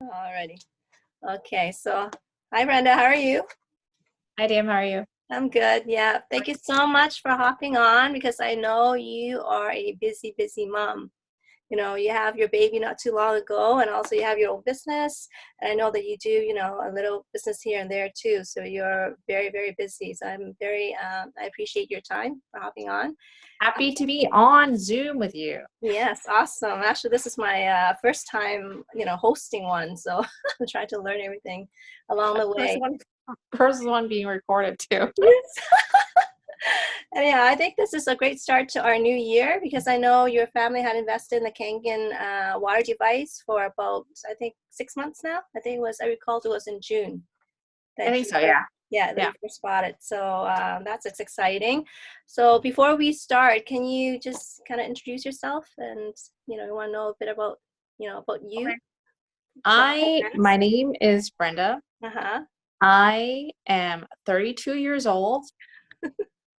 Alrighty. Okay, so hi Brenda, how are you? Hi, Dan. How are you? I'm good. Yeah. Thank you so much for hopping on because I know you are a busy, busy mom. You have your baby not too long ago, and also you have your own business. And I know that you do, a little business here and there too. So you're very, very busy. So I appreciate your time for hopping on. Happy to be on Zoom with you. Yes, awesome. Actually, this is my first time, hosting one. So I'm trying to learn everything along the way. First one being recorded too. Yes. And yeah, I think this is a great start to our new year because I know your family had invested in the Kangen water device for about, I think, 6 months now. I recalled it was in June. I think so, yeah. Yeah, that you first bought it. So it's exciting. So before we start, can you just kind of introduce yourself and, you want to know a bit about, about you? Okay. My name is Brenda. Uh-huh. I am 32 years old.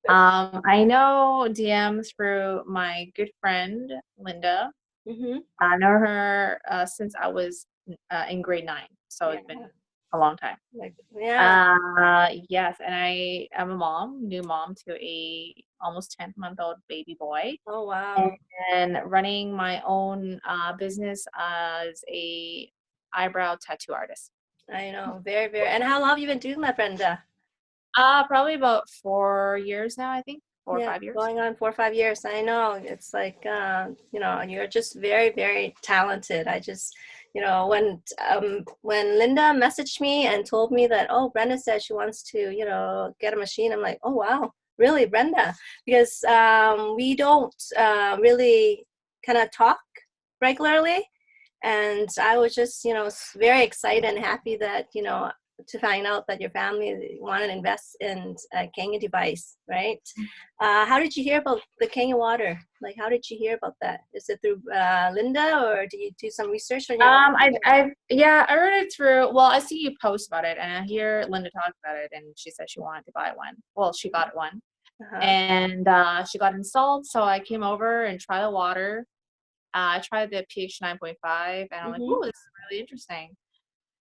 I know DM through my good friend, Linda. Mm-hmm. I know her since I was in grade 9. So it's been a long time. Yes, and I am a new mom to a almost 10-month-old baby boy. Oh, wow. And running my own business as a eyebrow tattoo artist. I know, very, very. And how long have you been doing that, Brenda? Probably about 4 years now, I think. 4 or 5 years. Going on 4 or 5 years. I know. It's like, you're just very, very talented. I just, when Linda messaged me and told me that, oh, Brenda said she wants to, get a machine, I'm like, oh, wow, really, Brenda? Because we don't really kind of talk regularly. And I was just, very excited and happy that, to find out that your family wanted to invest in a Kangen device, right? How did you hear about the Kangen Water? Like, how did you hear about that? Is it through Linda, or do you do some research on your own? I heard it through. Well, I see you post about it, and I hear Linda talk about it, and she said she wanted to buy one. Well, she got one, and she got installed. So I came over and tried the water. I tried the pH 9.5, and I'm like, "Oh, this is really interesting."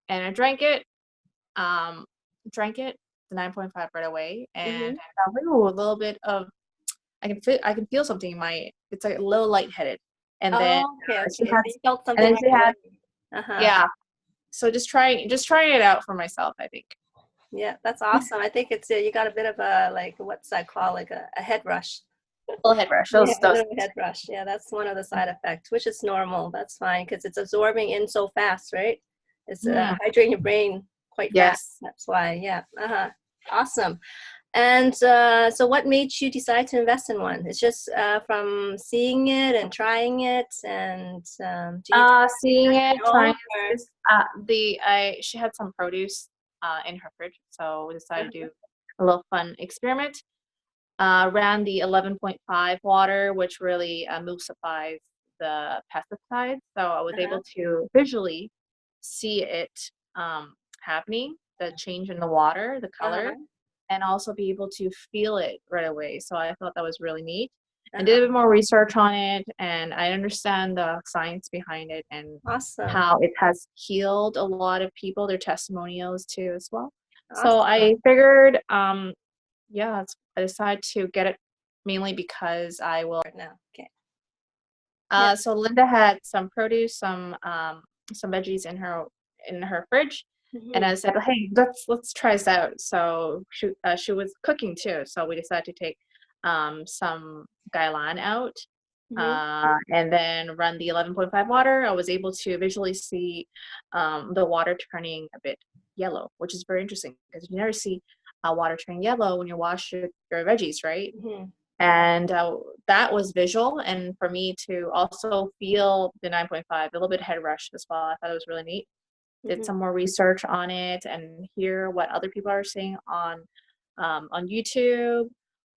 And I drank it, the 9.5 right away, and I thought, "Ooh, a little bit of, I can feel something in my. It's like a little lightheaded." And then she had, you felt something. and then she had, yeah. So just trying it out for myself, I think. Yeah, that's awesome. I think it's you got a bit of a, like, what's that called? Like a head rush. A little head rush. Head rush. Yeah, that's one of the side effects, which is normal. That's fine because it's absorbing in so fast, right? It's hydrating your brain quite fast. That's why. Yeah. Awesome. And so what made you decide to invest in one? It's just from seeing it and trying it, and seeing it, trying it. She had some produce in her fridge, so we decided to do a little fun experiment. Ran the 11.5 water, which really emulsifies the pesticides. So I was able to visually see it happening, the change in the water, the color, and also be able to feel it right away. So I thought that was really neat. I did a bit more research on it, and I understand the science behind it and how it has healed a lot of people, their testimonials too as well. So I figured, I decided to get it mainly because I will now. Okay. So Linda had some produce, some veggies in her fridge, and I said, "Hey, let's try this out." So she was cooking too, so we decided to take some gailan out, and then run the 11.5 water. I was able to visually see the water turning a bit yellow, which is very interesting because you never see water turning yellow when you wash your veggies, right? And that was visual, and for me to also feel the 9.5, a little bit head rush as well. I thought it was really neat. Did some more research on it and hear what other people are saying on YouTube,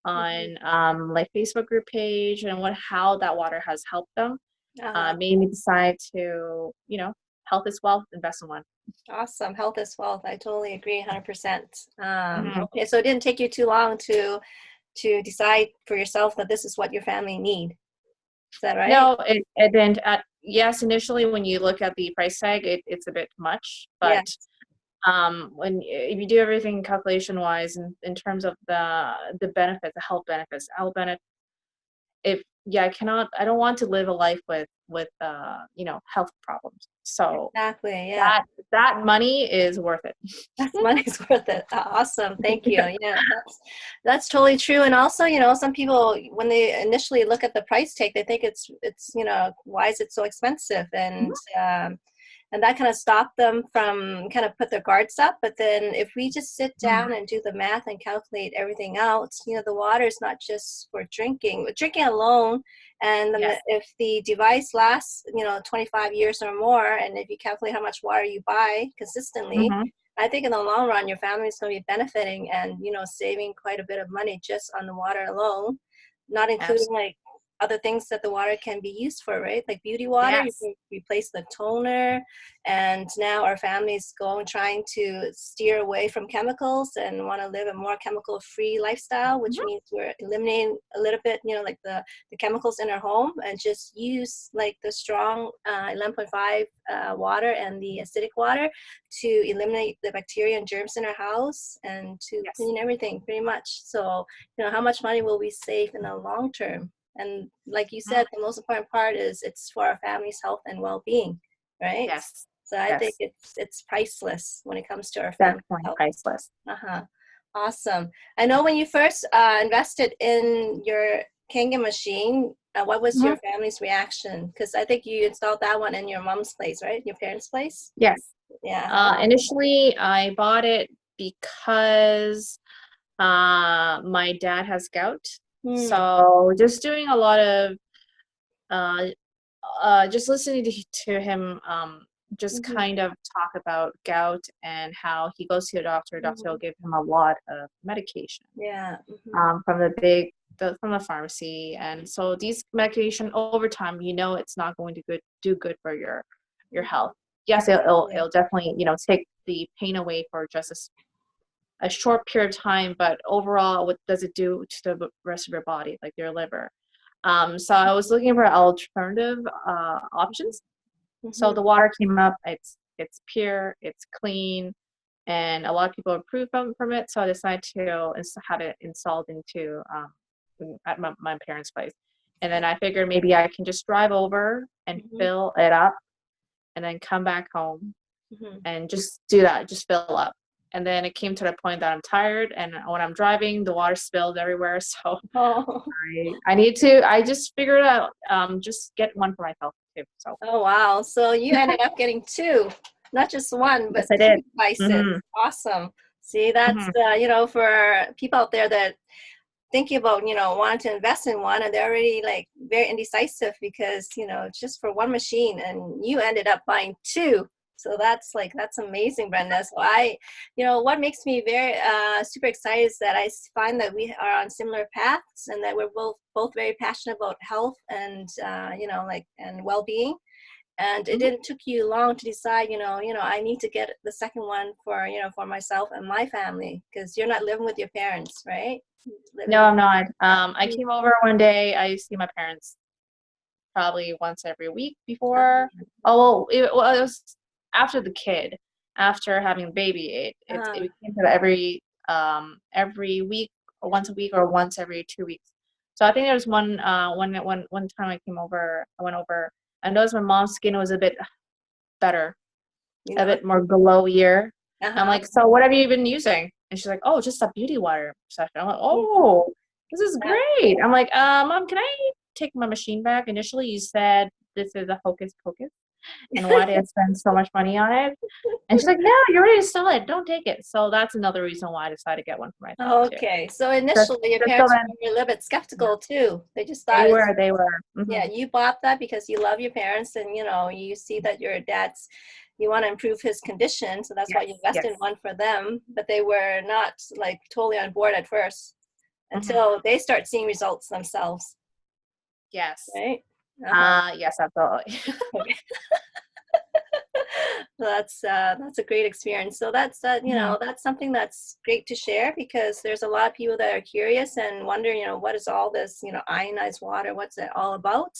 on like Facebook group page, and how that water has helped them. Made me decide to, health is wealth, invest in one. Awesome. Health is wealth. I totally agree 100%. Okay, so it didn't take you too long to decide for yourself that this is what your family need. Is that right? No, it didn't. yes, initially when you look at the price tag, it's a bit much, Yeah, but when if you do everything calculation wise in terms of the benefits, the health benefit, if yeah, I don't want to live a life with health problems. So exactly. Yeah. that money is worth it. That's money's worth it. Awesome. Thank you. Yeah, that's totally true. And also, some people when they initially look at the price tag, they think it's why is it so expensive? And that kind of stopped them from kind of put their guards up. But then if we just sit Mhm. down and do the math and calculate everything out, the water is not just for drinking. Drinking alone, and Yes. if the device lasts, 25 years or more, and if you calculate how much water you buy consistently, Hmm. I think in the long run, your family is going to be benefiting and, saving quite a bit of money just on the water alone, not including Absolutely. like other things that the water can be used for, right? Like beauty water, you Yes. can replace the toner. And now our family's trying to steer away from chemicals and want to live a more chemical-free lifestyle, which Mhm. means we're eliminating a little bit, like the chemicals in our home and just use like the strong 11.5 water and the acidic water to eliminate the bacteria and germs in our house and to Yes. clean everything pretty much. So, how much money will we save in the long term? And like you Mhm. said, the most important part is it's for our family's health and well-being, right? Yes. So I think Yes. it's priceless when it comes to our family Definitely health. priceless. Uh-huh. Awesome. I know when you first invested in your Kangen machine, what was Mhm. your family's reaction? Because I think you installed that one in your mom's place, right? Your parents' place? Yes. Yeah. How? Initially, I bought it because my dad has gout. Hmm. So just doing a lot of uh, just listening to him just Mm-hmm. kind of talk about gout and how he goes to the doctor. Doctor will Mm-hmm. give him a lot of medication Yeah. Mm-hmm. from from the pharmacy, and so these medication over time, it's not going to do good for your health. Yes, Absolutely. it'll definitely take the pain away for just a short period of time, but overall, what does it do to the rest of your body, like your liver? So I was looking for alternative options. So Mm-hmm. the water came up. It's pure, it's clean, and a lot of people approve from it. So I decided to have it installed into at my parents' place. And then I figured maybe I can just drive over and Mm-hmm. fill it up, and then come back home Mm-hmm. and just do that, just fill up. And then it came to the point that I'm tired, and when I'm driving, the water spills everywhere. So Oh. I just figured out, just get one for myself too. So Oh, wow. So you ended up getting two, not just one, yes, but I two did. devices. Hmm. Awesome. See, that's, Hmm. for people out there that thinking about, wanting to invest in one and they're already like very indecisive because, just for one machine and you ended up buying two. So that's amazing, Brenda. So what makes me very super excited is that I find that we are on similar paths and that we're both very passionate about health and, and well-being. And it Hmm. didn't took you long to decide, I need to get the second one for, for myself and my family because you're not living with your parents, right? No, Living. I'm not. I came over one day. I see my parents probably once every week before. Oh, well, it was after the kid, after having a baby. It Uh, became to every week or once a week or once every 2 weeks. So I think there was one time I went over. I noticed my mom's skin was a bit better, you a know. bit more glowier. I'm Uh-huh. like, so what have you been using? And she's like, oh, just a beauty water session. I'm like, oh, this is Yeah. great. I'm like, Mom, can I take my machine back? Initially, you said this is a hocus pocus, and why did I spend so much money on it? And she's like, no, you're ready to sell it. Don't take it. So that's another reason why I decided to get one for myself too. Okay. So Just, initially your just so parents then, were a little bit yeah, skeptical too. They just they thought it's, were, they were. Hmm. yeah, you bought that because you love your parents and you see that your dad's you want to improve his condition, so that's why you Yes, invest in yes. one for them, but they were not like totally on board at first Hmm. until they start seeing results themselves, Yes. right? Uh-huh. Yes, absolutely. Okay. That's a great experience. So Mhm. that's something that's great to share because there's a lot of people that are curious and wonder, what is all this, ionized water? What's it all about?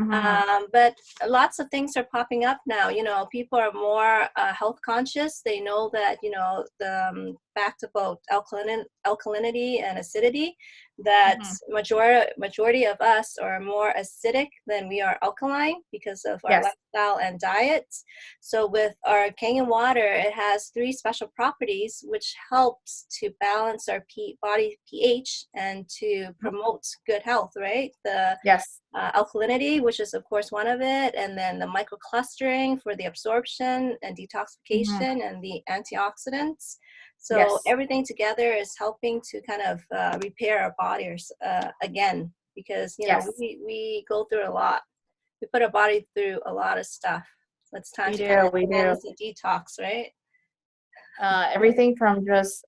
Mhm. But lots of things are popping up now. You know, people are more health conscious. They know that, you know, the fact about alkalinity and acidity, that Mhm. majority of us are more acidic than we are alkaline because of our Yes. lifestyle and diets. So with our Kangen water, it has 3 special properties which helps to balance our body pH and to Mhm. promote good health, right? The Yes. alkalinity, which is of course one of it, and then the microclustering for the absorption and Mhm. detoxification and the antioxidants. So Yes. everything together is helping to kind of repair our bodies again, because you know Yes. we go through a lot. We put our body through a lot of stuff. So it's time We to kind do. of We do. cleanse and detox, right? Everything from just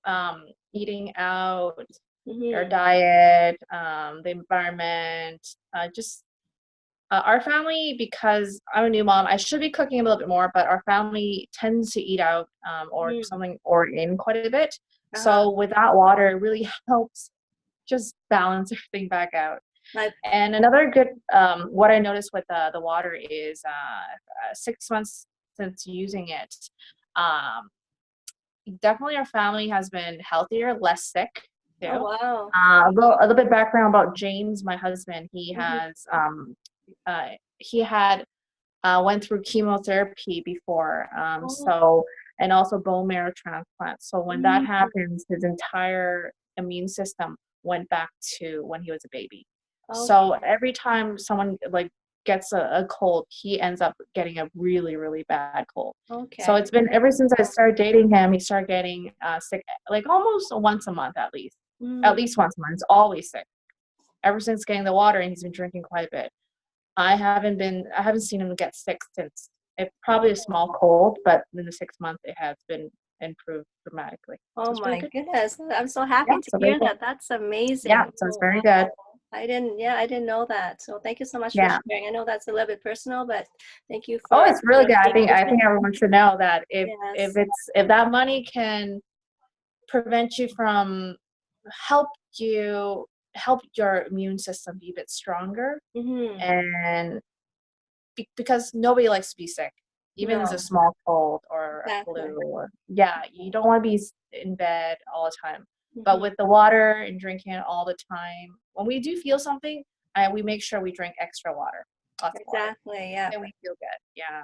eating out, your Mm-hmm. diet, the environment, just our family, because I'm a new mom, I should be cooking a little bit more, but our family tends to eat out or Mm-hmm. something or in quite a bit. Uh-huh. So with that water, it really helps just balance everything back out. My, And another good, what I noticed with the water is 6 months since using it, um, definitely our family has been healthier, less sick oh too. wow. A little bit background about James, my husband. Mm-hmm. He had went through chemotherapy before, Oh, so and also bone marrow transplant. So when that mm, happens, his entire immune system went back to when he was a baby. So okay. every time someone like gets a cold, he ends up getting a really, really bad cold. So Okay. it's been ever since I started dating him, he started getting sick like almost once a month at least. At Mm. least once a month. He's always sick. Ever since getting the water, and he's been drinking quite a bit. I haven't seen him get sick since. It's probably a small cold, but in the 6 months it has been improved dramatically. So Oh it's really my good. goodness. I'm so Yeah, happy to so very hear good. that. That's Yeah, amazing. so it's Oh very wow. good. I didn't know that. So thank you so much for Yeah. sharing. I know that's a little bit personal, but thank you Oh, for, it's really good. I being think I open. think everyone should know that Yes. if that money can prevent you from help you help your immune system be a bit stronger, Mm-hmm. and because nobody likes to be sick, even as a No, small cold or a exactly. flu. Or yeah, you don't want to be in bed all the time. But Mm-hmm. with the water and drinking it all the time, when we do feel something, we make sure we drink extra water, lots of water, Exactly. Yeah. and we feel good. Yeah.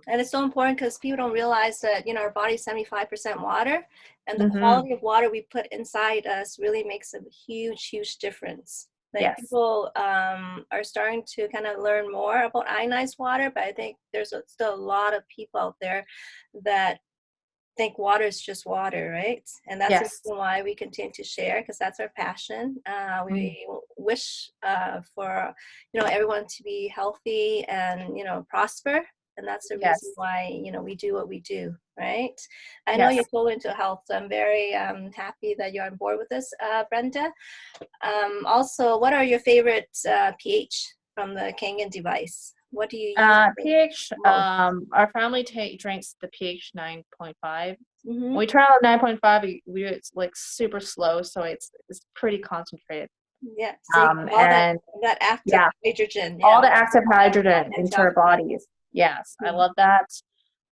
And it's so important because people don't realize that, you know, our body's 75% water, and the Mm-hmm. quality of water we put inside us really makes a huge, huge difference. Like Yes. people are starting to kind of learn more about ionized water, but I think there's still a lot of people out there that think water is just water, right? And that's the Yes. reason why we continue to share, because that's our passion. Mm. We wish for, you know, everyone to be healthy and, you know, prosper. And that's the reason Yes. why, you know, we do what we do, right? I know you're Yes. totally into health, so I'm very happy that you're on board with this, Brenda. Also, what are your favorite pH from the Kangen device? What do you use pH. the most? Our family drinks the pH 9.5. When Mm-hmm. we try out 9.5, it's like super slow, so it's pretty concentrated. Yeah, so you get all And that active yeah, hydrogen, yeah, all the active hydrogen into our antioxidant. bodies. Yes, I Mhm. love that.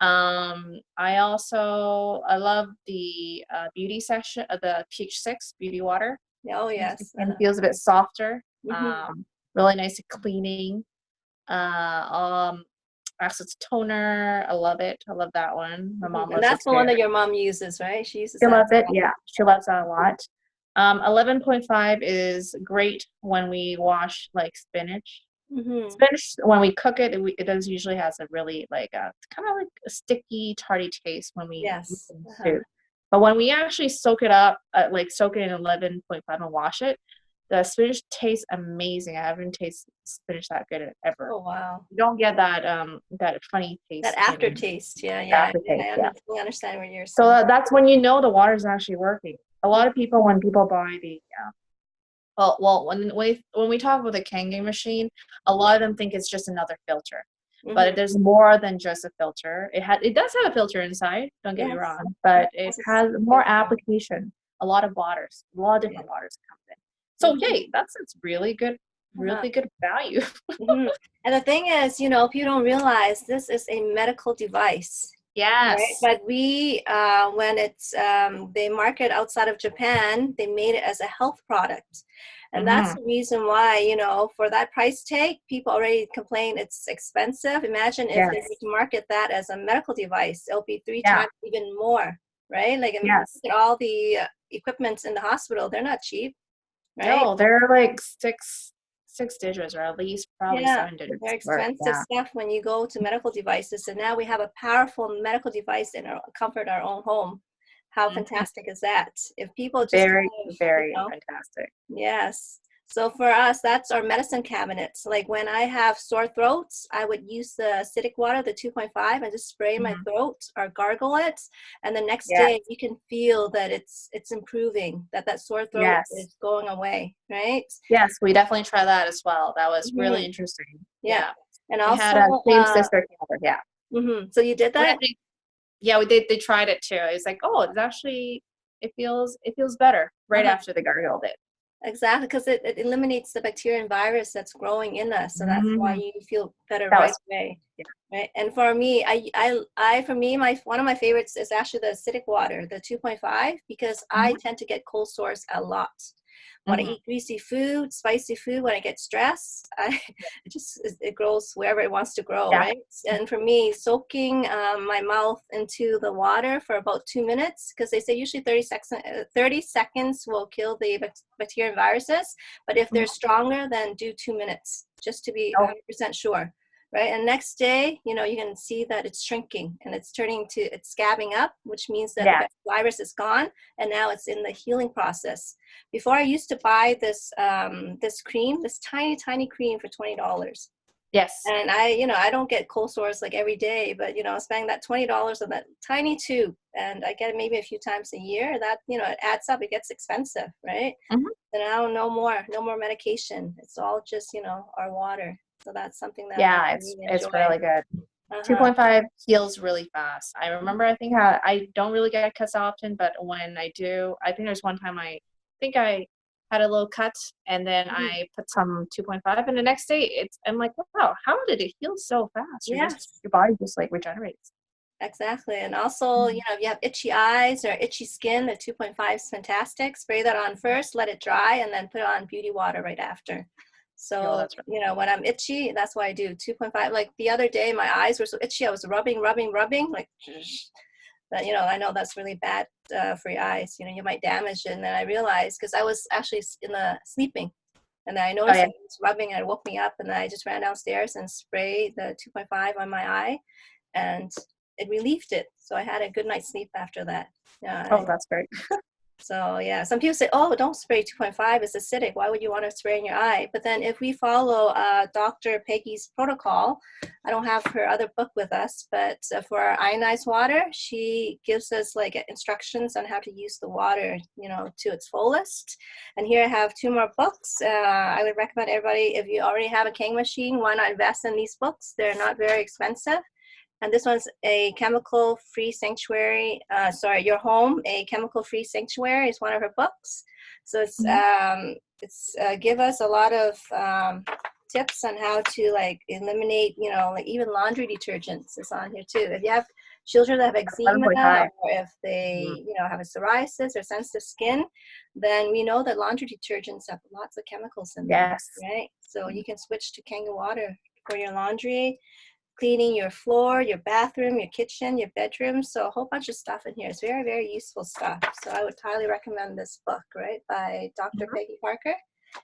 I love the beauty section, the pH 6 beauty water. Yeah, oh Makes the yes. skin feels a bit softer. Mhm. Really nice and cleaning. Uh, um, Access toner. I love it. I love that one. My Mhm. mom And loves it that's the too. one that your mom uses, right? She uses She that as loves it. well. Yeah, she loves that a lot. 11.5 is great when we wash like spinach. Mhm. Spinach, when we cook it, it does usually has a really like a kind of like a sticky, tarty taste when we use Yes. it in Uh-huh. soup. But when we actually soak it up, like soak it in 11.5 and wash it, the spinach tastes amazing. I haven't tasted spinach that good ever. Oh wow. You don't get that funny That taste in aftertaste. Yeah, the yeah. aftertaste. Yeah. Fully understand what you're So saying. that's when you know the water's actually working. A lot of people, when people buy the when we talk about the Kangen machine, a lot of them think it's just another filter, Mhm. but there's more than just a filter. It does have a filter inside. Don't get me Yes. wrong, It but it has a has filter. more application. A lot of waters, a lot of Yeah. different waters comes in. So Mhm. yay, that's it's really good. really good value. Mhm. And the thing is, you know, people don't realize this is a medical device. Right, Yes. but we, when it's, they market outside of Japan, they made it as a health product. And that's Mm-hmm. the reason why, you know, for that price tag, people already complain it's expensive. Imagine if they Yes. were to market that as a medical device, it'll be 3 Yeah. times even more, right? Like, and look Yes. at all the equipments in the hospital, they're not cheap, right? No, they're like six digits, or at least probably Yeah, 7 digits. they're Or expensive yeah. stuff when you go to medical devices. And now we have a powerful medical device in our comfort our own home. How Mhm. fantastic is that? If people just Very, kind of, you very know, fantastic. yes. So for us, that's our medicine cabinets. Like when I have sore throats, I would use the acidic water, the 2.5, and just spray my Mhm. throat or gargle it. And the next Yes. day you can feel that it's improving, that that sore throat Yes. is going away, right? Yes, we definitely try that as well. That was really Mhm. interesting. Yeah. Yeah. And We also, had a same sister together. Yeah. so you did Oh, yeah, that? yeah, we did. They tried it too. It's like, oh, it's actually it feels better right Uh-huh. after the gargled it. Exactly, because it eliminates the bacteria and virus that's growing in us. So that's why Hmm. you feel better That right was away. yeah. Right. And for me, for me, my one of my favorites is actually the acidic water, the 2.5, because I Hmm. tend to get cold sores a lot. When I Hmm. eat greasy food, spicy food, when I get stressed, it grows wherever it wants to grow, Yeah. right? And for me, soaking my mouth into the water for about 2 minutes, because they say usually 30 seconds will kill the bacteria and viruses, but if they're Mhm. stronger, then do 2 minutes just to be Oh, 100% sure. Right, and next day, you know, you can see that it's shrinking and it's it's scabbing up, which means that yeah. the virus is gone, and now it's in the healing process. Before I used to buy this cream, this tiny cream for $20. Yes. And I don't get cold sores like every day, but spending that $20 on that tiny tube, and I get it maybe a few times a year, that it adds up. It gets expensive, right? Hmm. And now no more medication. It's all just our water. So that's something that I Yeah, really it's enjoy. really good. Uh-huh. 2.5 heals really fast. I remember, I think I don't really get cuts often, but when I do, I think there's one time I think I had a little cut, and then Mhm. I put some 2.5, and the next day I'm like, wow, how did it heal so fast? Yes. Your body just like regenerates. Exactly. And also, Mhm. if you have itchy eyes or itchy skin, the 2.5 is fantastic. Spray that on first, let it dry, and then put on beauty water right after. Oh, So, that's right. when I'm itchy, that's why I do 2.5. Like the other day, my eyes were so itchy, I was rubbing, like, but, I know that's really bad for your eyes. You might damage it. And then I realized, because I was actually in the sleeping, and then I Oh noticed yeah. that it was rubbing, and it woke me up, and then I just ran downstairs and sprayed the 2.5 on my eye, and it relieved it. So I had a good night's sleep after that. Oh, Yeah. that's great. So yeah, some people say, "Oh, don't spray 2.5. It's acidic. Why would you want to spray in your eye?" But then if we follow Dr. Peggy's protocol, I don't have her other book with us, but for our ionized water, she gives us like instructions on how to use the water, to its fullest. And here I have two more books. I would recommend everybody, if you already have a Kangen machine, why not invest in these books? They're not very expensive. And this one's a chemical-free sanctuary. Your home, a chemical-free sanctuary is one of her books. So Mhm. it's give us a lot of tips on how to like eliminate, like even laundry detergents is on here too. If you have children that have eczema, 11.5. or if Mhm. they, have a psoriasis or sensitive skin, then we know that laundry detergents have lots of chemicals in them, Yes. right? So you can switch to Kangen water for your laundry, cleaning your floor, your bathroom, your kitchen, your bedroom. So a whole bunch of stuff in here. It's very, very useful stuff. So I would highly recommend this book, right, by Dr. Mhm. Peggy Parker,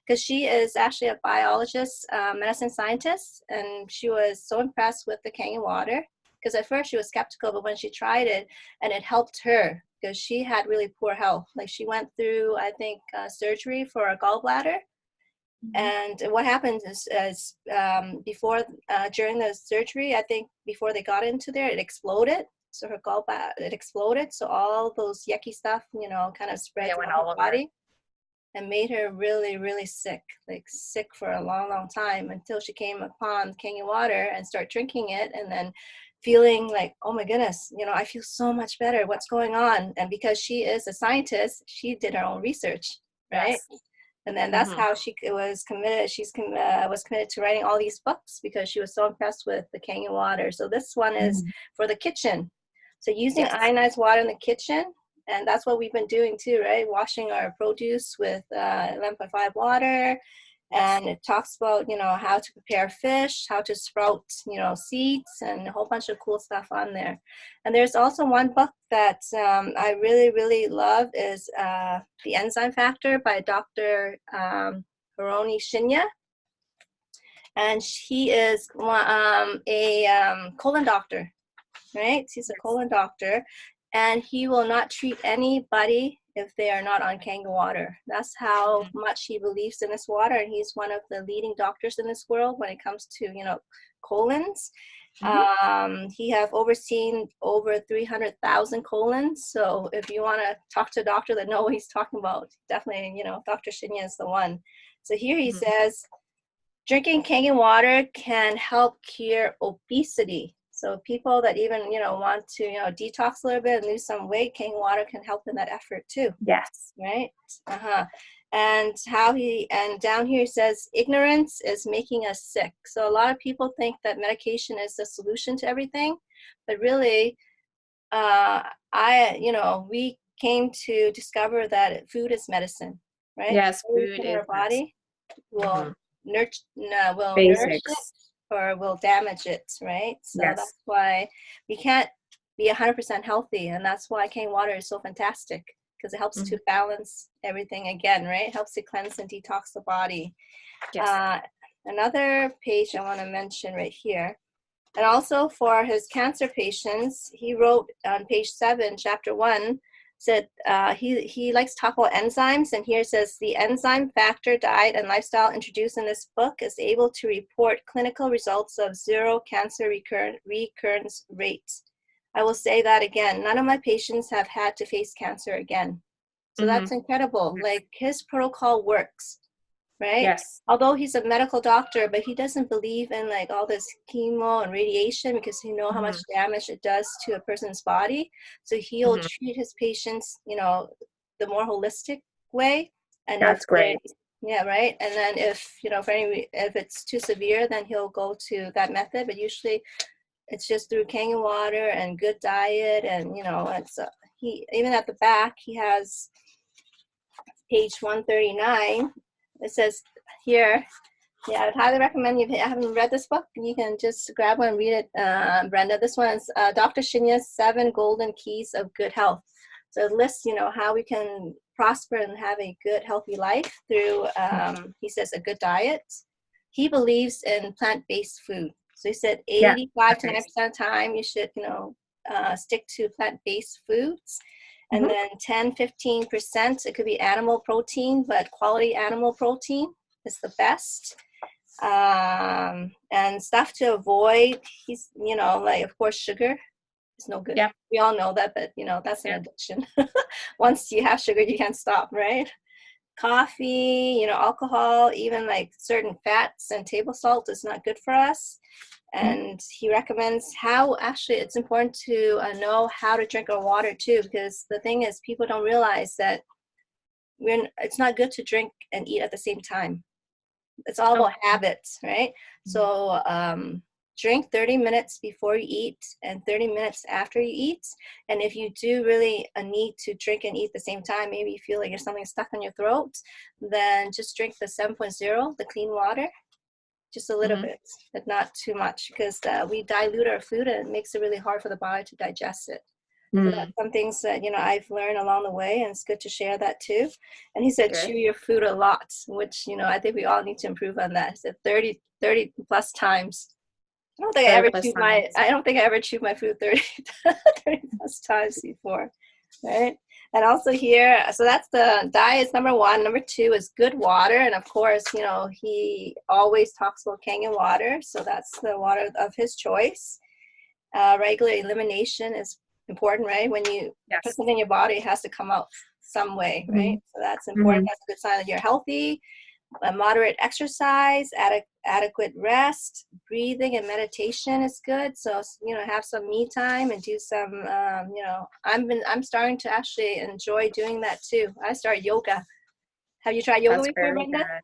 because she is actually a biologist, medicine scientist, and she was so impressed with the Kangen water. Because at first she was skeptical, but when she tried it, and it helped her, because she had really poor health. Like she went through, I think, surgery for a gallbladder, Mhm. and what happened is before, during the surgery, I think before they got into there, it exploded. So her gallbladder, it exploded. So all those yucky stuff, kind of spread Yeah, went throughout her all over. body and made her really, really sick, like sick for a long, long time, until she came upon Kangen water and started drinking it, and then feeling like, oh my goodness, I feel so much better. What's going on? And because she is a scientist, she did her own research, right? Yes. And then that's how she was committed. Was committed to writing all these books because she was so impressed with the Kangen water. So this one is for the kitchen. So using ionized water in the kitchen, and that's what we've been doing too, right? Washing our produce with 11.5 water. And it talks about, how to prepare fish, how to sprout, seeds, and a whole bunch of cool stuff on there. And there's also one book that I really, really love is The Enzyme Factor by Dr. Hironi Shinya. And he is a colon doctor, right? He's a colon doctor, and he will not treat anybody if they are not on Kangen water. That's how much he believes in this water, and he's one of the leading doctors in this world when it comes to, colons. He have overseen over 300,000 colons. So if you want to talk to a doctor that knows what he's talking about, definitely, Dr. Shinya is the one. So here he says, drinking Kangen water can help cure obesity. So people that even, want to, detox a little bit and lose some weight, Kangen water can help in that effort too. Yes. Right? And and down here it says, ignorance is making us sick. So a lot of people think that medication is the solution to everything, but really, we came to discover that food is medicine, right? Yes, food in is our body will nourish it or will damage it, right? So that's why we can't be 100% healthy, and that's why Kangen water is so fantastic, because it helps to balance everything again, right? It helps to cleanse and detox the body. Another page I want to mention right here, and also for his cancer patients, he wrote on page 7, chapter 1, said he likes to talk about enzymes, and here it says, the enzyme factor diet and lifestyle introduced in this book is able to report clinical results of 0 cancer recurrence rates. I will say that again, none of my patients have had to face cancer again. So that's incredible. Like, his protocol works, right? Yes. Although he's a medical doctor, but he doesn't believe in like all this chemo and radiation because he knows how much damage it does to a person's body. So he'll treat his patients, the more holistic way. And that's great. Yeah, right. And then if, if it's too severe, then he'll go to that method. But usually it's just through Kangen water and good diet. And, it's he, even at the back, he has page 139. It says here, yeah, I'd highly recommend, if you haven't read this book, you can just grab one and read it, Brenda. This one is Dr. Shinya's 7 Golden Keys of Good Health. So it lists, how we can prosper and have a good, healthy life through, he says, a good diet. He believes in plant-based food. So he said 85 to 90% of the time you should, stick to plant-based foods. And then 10-15%, it could be animal protein, but quality animal protein is the best. And stuff to avoid, he's, like, of course, sugar is no good. We all know that, but, that's an addiction. Once you have sugar, you can't stop, right? Coffee, alcohol, even like certain fats and table salt is not good for us. And he recommends it's important to know how to drink our water too, because the thing is, people don't realize that it's not good to drink and eat at the same time. It's all about habits, right? So drink 30 minutes before you eat and 30 minutes after you eat. And if you do really need to drink and eat at the same time, maybe you feel like there's something stuck in your throat, then just drink the 7.0, the clean water. Just a little bit, but not too much, because we dilute our food and it makes it really hard for the body to digest it. So that's some things that, I've learned along the way, and it's good to share that too. And he said, chew your food a lot, which, I think we all need to improve on that. He said 30 plus times. I don't think I ever chewed my food 30 plus times before, right? And also here, so that's the diet is number 1. Number 2 is good water. And of course, he always talks about Kangen water. So that's the water of his choice. Regular elimination is important, right? When you put something in your body, it has to come out some way, right? So that's important. That's a good sign that you're healthy. Moderate exercise, adequate rest, breathing and meditation is good. So, have some me time and do some, I'm starting to actually enjoy doing that too. I started yoga Have you tried yoga That's before, very Brenda? good.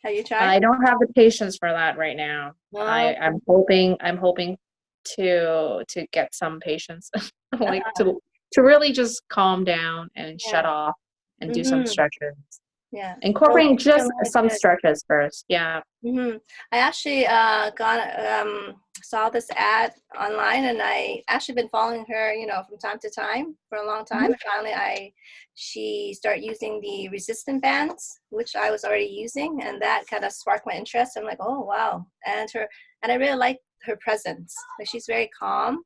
Have you tried? I don't have the patience for that right now. No. I'm hoping to get some patience, like Uh, to really just calm down and shut yeah. off and do some Mm-hmm. stretches. Yeah. No, Incorporating just really some good. stretches first. Yeah. I actually saw this ad online, and I actually been following her, from time to time for a long time. Mhm. And finally, she started using the resistant bands, which I was already using, and that kind of sparked my interest. I'm like, oh wow, and I really like her presence. Like she's very calm,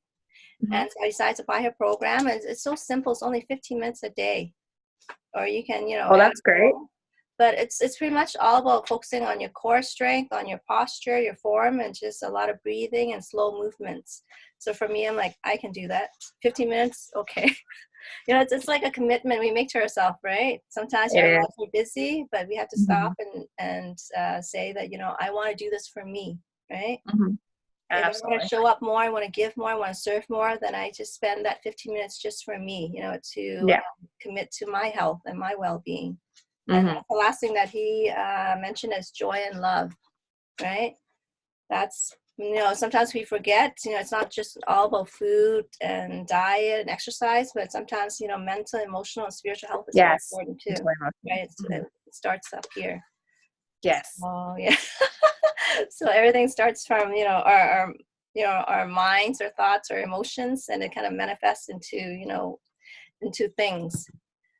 Mhm. and so I decided to buy her program. And it's so simple. It's only 15 minutes a day, or you can, Oh, add that's great. more. But it's pretty much all about focusing on your core strength, on your posture, your form, and just a lot of breathing and slow movements. So for me, I'm like, I can do that. 15 minutes, okay. It's like a commitment we make to ourselves, right? Sometimes It our is. lives are busy, but we have to stop Mhm. and say that, I want to do this for me, right? Mhm. If I want to Absolutely. show up more, I want to give more, I want to serve more, then I just spend that 15 minutes just for me, to Yeah. commit to my health and my well-being. And Mhm. that's the last thing that he mentioned is joy and love, right? That's, sometimes we forget, it's not just all about food and diet and exercise, but sometimes, mental, emotional, and spiritual health is very Yes. important too, Enjoy emotion. right? Mhm. It starts up here. Yes. Oh, yeah. So everything starts from, our minds, our thoughts, our emotions, and it kind of manifests into, into things,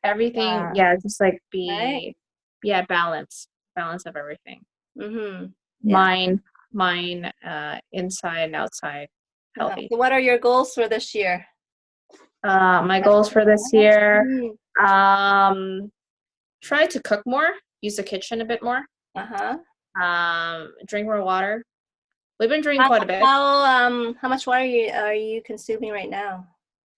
Everything. uh, Yeah. Just like right? yeah, balance of everything. Mm-hmm. Yeah. Mine, inside and outside, healthy. So what are your goals for this year? My goals for this year, Mm-hmm. um, try to cook more, use the kitchen a bit more, Uh-huh. drink more water. We've been drinking How quite a bit. how much water are you consuming right now?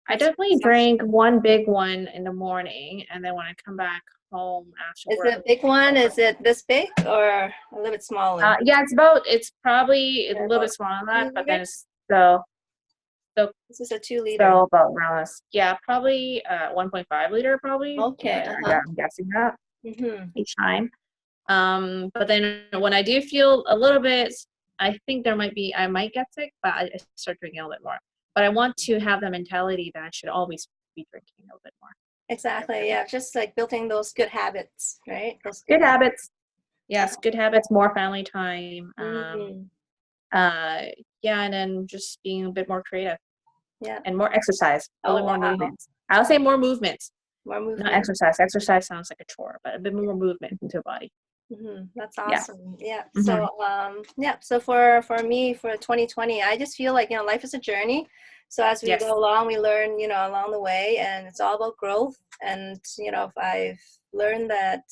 I What's your definitely consumption? drink one big one in the morning, and then when I come back home after Is it work. a big one? Is it this big or a little bit smaller? Yeah, it's probably a Yeah, little about bit smaller than that, two but then liters. it's still This is a 2 liter. still about around this. Yeah, probably 1.5 liter probably. Okay. Uh-huh. I'm guessing that Mm-hmm. each time. But then when I do feel a little bit, I might get sick, but I start drinking a little bit more. But I want to have the mentality that I should always be drinking a little bit more. Exactly. Yeah. Just like building those good habits, right? Those good Good habits. habits. Yes, good habits, more family time. Mm-hmm. Uh, yeah, and then just being a bit more creative Yeah. and more exercise, a Oh, little more wow. movements. I'll say more movements, More not movement. exercise. Exercise sounds like a chore, but a bit more movement into the body. That's Yeah. awesome. Yeah. Mm-hmm. So, yeah. So for me, for 2020, I just feel like, life is a journey. So as we Yes. go along, we learn, along the way, and it's all about growth. And, if I've learned that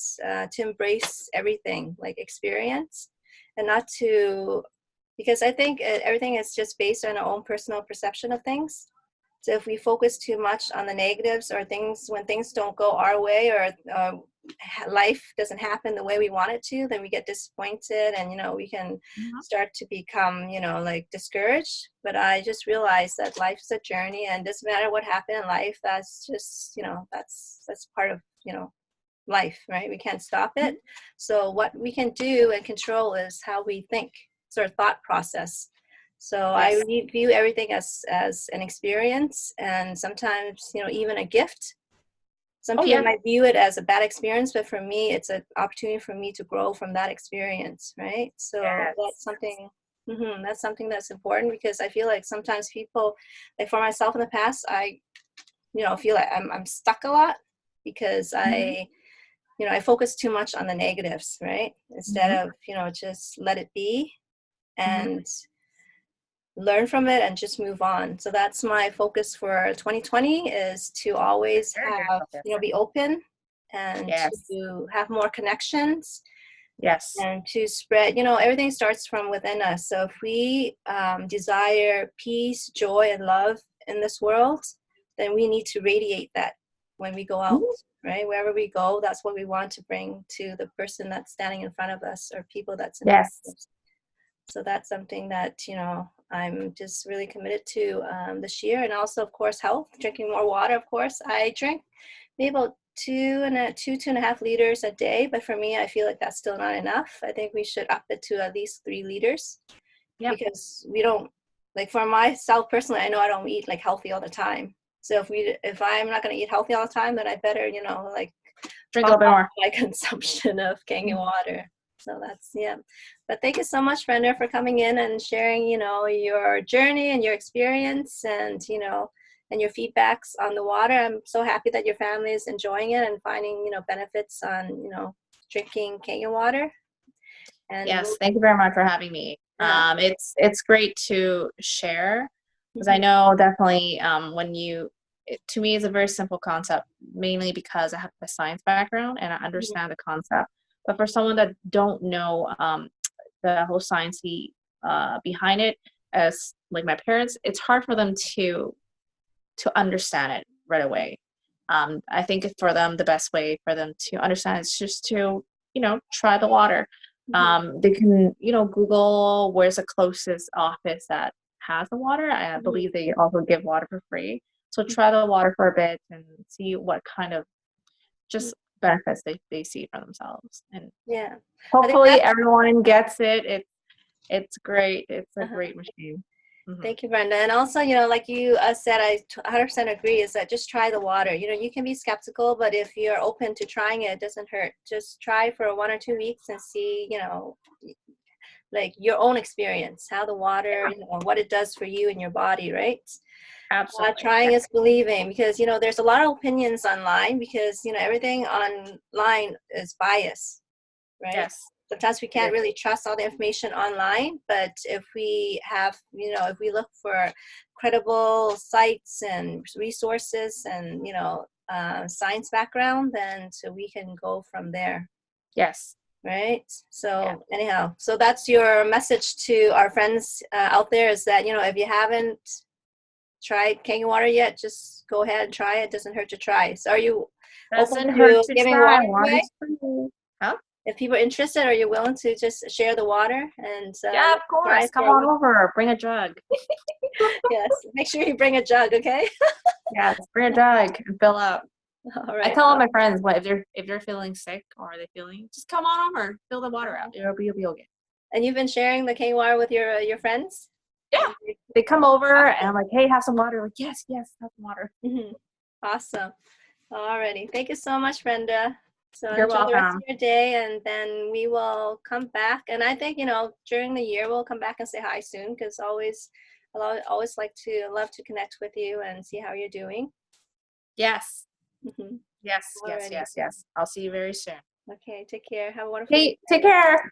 to embrace everything, like experience, and not to, because I think everything is just based on our own personal perception of things. So if we focus too much on the negatives or things when things don't go our way or life doesn't happen the way we want it to, then we get disappointed and we can Mhm. start to become like discouraged. But I just realized that life is a journey and doesn't matter what happened in life. That's just that's part of life, right? We can't stop it. So what we can do and control is how we think. It's our thought process. So I Yes. view everything as an experience and sometimes, even a gift. Some Oh people yeah. might view it as a bad experience, but for me, it's an opportunity for me to grow from that experience, right? So Yes. that's something that's important because I feel like sometimes people, like for myself in the past, I, feel like I'm stuck a lot because Mm-hmm. I focus too much on the negatives, right? Instead Mm-hmm. of, just let it be Mm-hmm. and learn from it and just move on. So that's my focus for 2020 is to always Very good have, focus. be open and Yes. to have more connections Yes. and to spread, everything starts from within us. So if we desire peace, joy, and love in this world, then we need to radiate that when we go out, Mhm. right? Wherever we go, that's what we want to bring to the person that's standing in front of us or people that's in front of Yes. us. So that's something that, I'm just really committed to this year. And also, of course, health, drinking more water, of course. I drink maybe about 2.5 liters a day, but for me, I feel like that's still not enough. I think we should up it to at least 3 liters. Yeah. Because we don't, like for myself personally, I know I don't eat like healthy all the time. So if I'm not going to eat healthy all the time, then I better, like Drink a little bit more. my consumption of Kangen water. So that's, yeah. But thank you so much, Brenda, for coming in and sharing, your journey and your experience and, and your feedbacks on the water. I'm so happy that your family is enjoying it and finding, benefits on, drinking Kangen water. And yes, thank you very much for having me. It's great to share because I know definitely to me it's a very simple concept, mainly because I have a science background and I understand the concept. But for someone that don't know the whole science behind it, as like my parents, it's hard for them to understand it right away. I think for them, the best way for them to understand is just to, try the water. They can, Google where's the closest office that has the water. I believe they also give water for free. So try the water for a bit and see what kind of just benefits they see for themselves. And yeah, hopefully everyone gets it. It's great. It's a great machine. Thank you, Brenda. And also, like you said, I 100% agree, is that just try the water. You can be skeptical, but if you're open to trying it, it doesn't hurt. Just try for 1 or 2 weeks and see, like your own experience, how the water, what it does for you and your body, right? Absolutely. Trying is believing, because, there's a lot of opinions online, because, everything online is biased, right? Yes. Sometimes we can't really trust all the information online, but if we have, if we look for credible sites and resources and, science background, then so we can go from there. Yes. Right. So anyhow, so that's your message to our friends out there, is that, if you haven't tried Kangen water yet, just go ahead and try it. It doesn't hurt to try. So are you open to giving water away? Huh? If people are interested, are you willing to just share the water? And yeah, of course. Come on over. Bring a jug. Yes. Make sure you bring a jug, okay? Yes, bring a jug and fill up. All right. I tell all my friends, if they're feeling sick or are they feeling, just come on over, fill the water out. You'll be okay. And you've been sharing the Kangen water with your friends? Yeah. They come over and I'm like, hey, have some water. Like, yes, have some water. Awesome. Alrighty. Thank you so much, Brenda. So You're enjoy welcome. the rest of your day, and then we will come back. And I think, during the year we'll come back and say hi soon, because I always love to connect with you and see how you're doing. Yes. Mm-hmm. Yes. I'll see you very soon. Okay, take care. Have a wonderful day. Hey, take care.